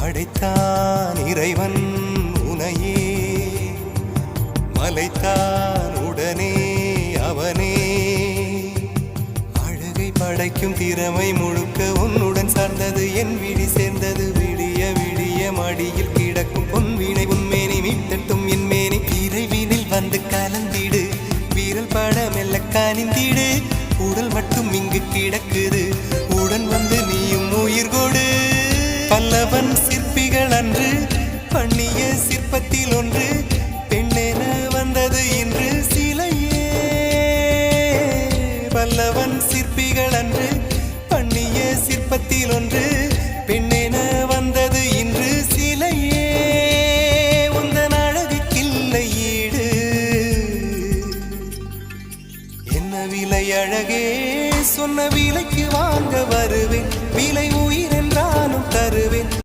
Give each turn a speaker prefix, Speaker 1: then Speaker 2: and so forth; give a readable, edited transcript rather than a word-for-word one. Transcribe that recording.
Speaker 1: படைத்தான் இறைவன் உனையே, மலைத்தான் உடனே அவனே. அழகை படைக்கும் திறமை முழுக்க உன்னுடன் சார்ந்தது, என் விழி சேர்ந்தது. விடிய விடிய மடியில் கிடக்கும் பொன்வினை உன்மேனி மீட்டட்டும் என் மேனி. இறைவினில் வந்து கலந்திடு, வீரல் பட மெல்ல காணிந்திடு. உடல் மட்டும் இங்கு கிடக்குது, உடன் வந்து நீயும் உயிர் கொடு. பல்லவன் சிற்பிகள் அன்று பண்ணிய சிற்பத்தில் ஒன்று, பெண்ணென வந்தது இன்று சிலையே. பல்லவன் சிற்பிகள் அன்று பண்ணிய சிற்பத்தில் ஒன்று, பெண்ணென வந்தது இன்று சிலையே. உந்தன் அழகுக்கில்லை ஈடு, என்ன விலை அழகே, சொன்ன விலைக்கு வாங்க வருவேன்.